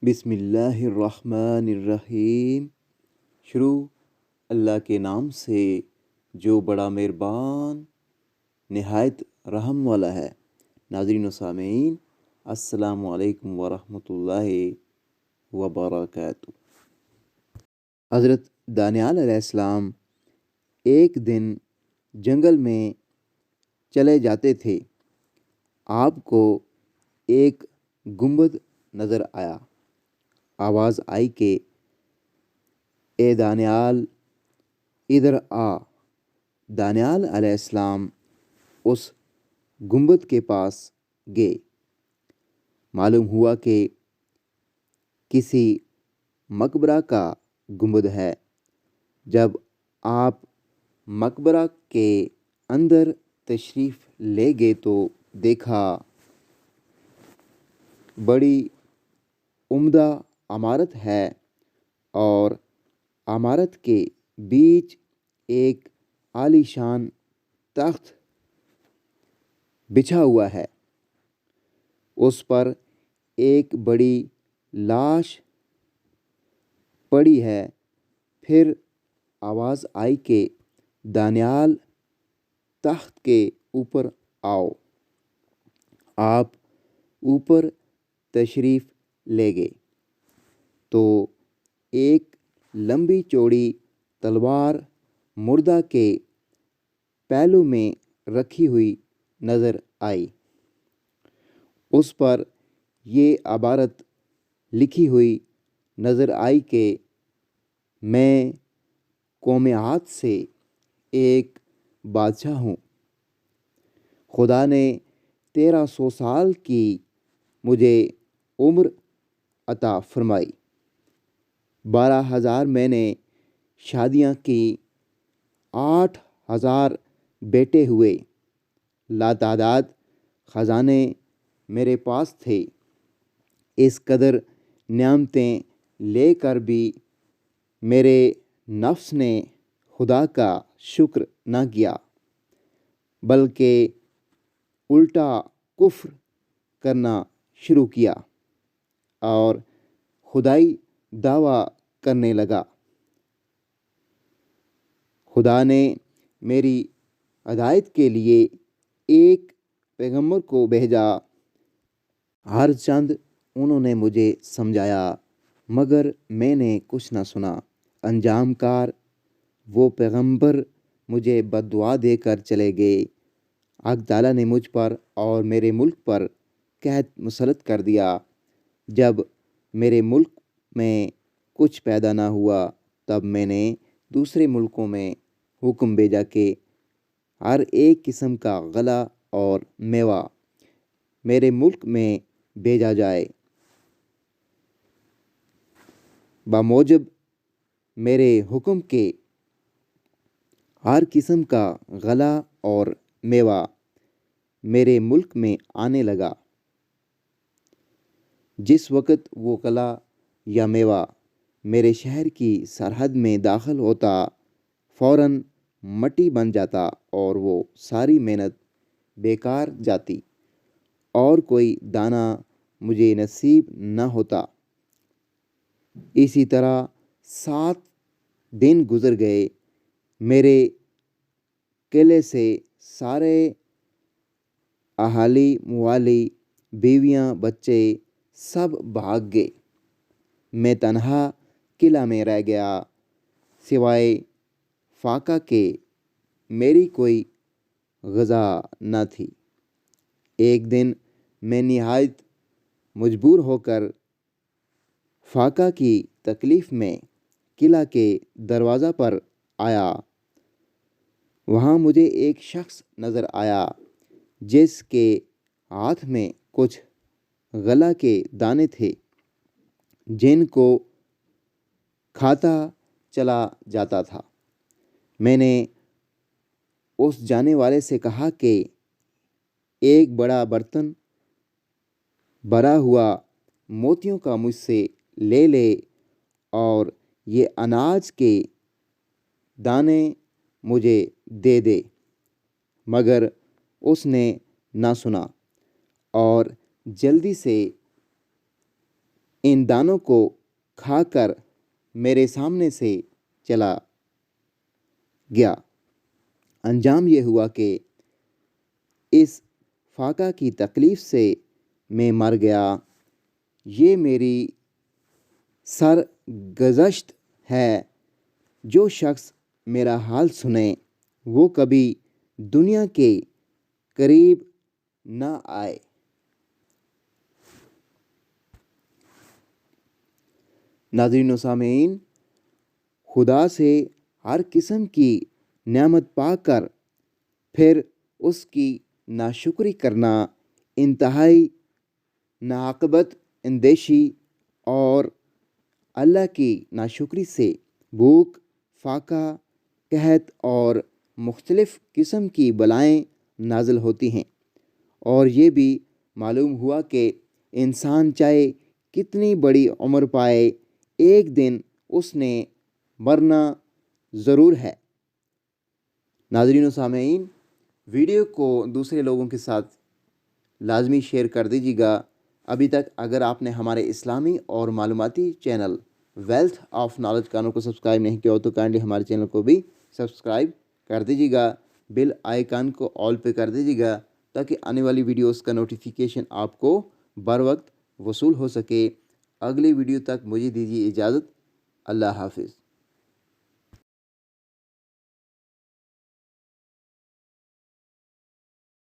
بسم اللہ الرحمن الرحیم۔ شروع اللہ کے نام سے جو بڑا مہربان نہایت رحم والا ہے۔ ناظرین و سامعین، السلام علیکم ورحمۃ اللہ وبرکاتہ۔ حضرت دانیال علیہ السلام ایک دن جنگل میں چلے جاتے تھے۔ آپ کو ایک گنبد نظر آیا۔ آواز آئی کہ اے دانیال ادھر آ۔ دانیال علیہ السلام اس گنبد کے پاس گئے۔ معلوم ہوا کہ کسی مقبرہ کا گنبد ہے۔ جب آپ مقبرہ کے اندر تشریف لے گئے تو دیکھا بڑی عمدہ عمارت ہے اور عمارت کے بیچ ایک عالی شان تخت بچھا ہوا ہے۔ اس پر ایک بڑی لاش پڑی ہے۔ پھر آواز آئی کہ دانیال تخت کے اوپر آؤ۔ آپ اوپر تشریف لے گئے تو ایک لمبی چوڑی تلوار مردہ کے پہلو میں رکھی ہوئی نظر آئی۔ اس پر یہ عبارت لکھی ہوئی نظر آئی کہ میں قوم عاد سے ایک بادشاہ ہوں۔ خدا نے 1300 سال کی مجھے عمر عطا فرمائی۔ 12,000 میں نے شادیاں کی، 8,000 بیٹے ہوئے، لاتعداد خزانے میرے پاس تھے۔ اس قدر نعمتیں لے کر بھی میرے نفس نے خدا کا شکر نہ کیا، بلکہ الٹا کفر کرنا شروع کیا اور خدائی دعویٰ کرنے لگا۔ خدا نے میری ہدایت کے لیے ایک پیغمبر کو بھیجا۔ ہر چند انہوں نے مجھے سمجھایا، مگر میں نے کچھ نہ سنا۔ انجام کار وہ پیغمبر مجھے بد دعا دے کر چلے گئے۔ حق تعالیٰ نے مجھ پر اور میرے ملک پر قحط مسلط کر دیا۔ جب میرے ملک میں کچھ پیدا نہ ہوا، تب میں نے دوسرے ملکوں میں حکم بھیجا کہ ہر ایک قسم کا غلہ اور میوہ میرے ملک میں بھیجا جائے۔ بموجب میرے حکم کے ہر قسم کا غلہ اور میوہ میرے ملک میں آنے لگا۔ جس وقت وہ غلہ یا میوہ میرے شہر کی سرحد میں داخل ہوتا، فوراً مٹی بن جاتا اور وہ ساری محنت بیکار جاتی اور کوئی دانہ مجھے نصیب نہ ہوتا۔ اسی طرح 7 دن گزر گئے۔ میرے قلعے سے سارے اہالی موالی، بیویاں، بچے سب بھاگ گئے۔ میں تنہا قلعہ میں رہ گیا، سوائے فاقہ کے میری کوئی غذا نہ تھی۔ ایک دن میں نہایت مجبور ہو کر فاقہ کی تکلیف میں قلعہ کے دروازہ پر آیا۔ وہاں مجھے ایک شخص نظر آیا جس کے ہاتھ میں کچھ غلہ کے دانے تھے جن کو کھاتا چلا جاتا تھا۔ میں نے اس جانے والے سے کہا کہ ایک بڑا برتن بھرا ہوا موتیوں کا مجھ سے لے لے اور یہ اناج کے دانے مجھے دے دے، مگر اس نے نہ سنا اور جلدی سے ان دانوں کو کھا کر میرے سامنے سے چلا گیا۔ انجام یہ ہوا کہ اس فاقہ کی تکلیف سے میں مر گیا۔ یہ میری سرگزشت ہے۔ جو شخص میرا حال سنے وہ کبھی دنیا کے قریب نہ آئے۔ ناظرین و سامعین، خدا سے ہر قسم کی نعمت پا کر پھر اس کی ناشکری کرنا انتہائی ناعاقبت اندیشی اور اللہ کی ناشکری سے بھوک، فاقہ، قحط اور مختلف قسم کی بلائیں نازل ہوتی ہیں۔ اور یہ بھی معلوم ہوا کہ انسان چاہے کتنی بڑی عمر پائے، ایک دن اس نے مرنا ضرور ہے۔ ناظرین و سامعین، ویڈیو کو دوسرے لوگوں کے ساتھ لازمی شیئر کر دیجیے گا۔ ابھی تک اگر آپ نے ہمارے اسلامی اور معلوماتی چینل ویلتھ آف نالج کانوں کو سبسکرائب نہیں کیا ہو تو کائنڈلی ہمارے چینل کو بھی سبسکرائب کر دیجیے گا، بیل آئیکن کو آل پہ کر دیجیے گا تاکہ آنے والی ویڈیوز کا نوٹیفیکیشن آپ کو بر وقت وصول ہو سکے۔ اگلی ویڈیو تک مجھے دیجیے اجازت۔ اللہ حافظ۔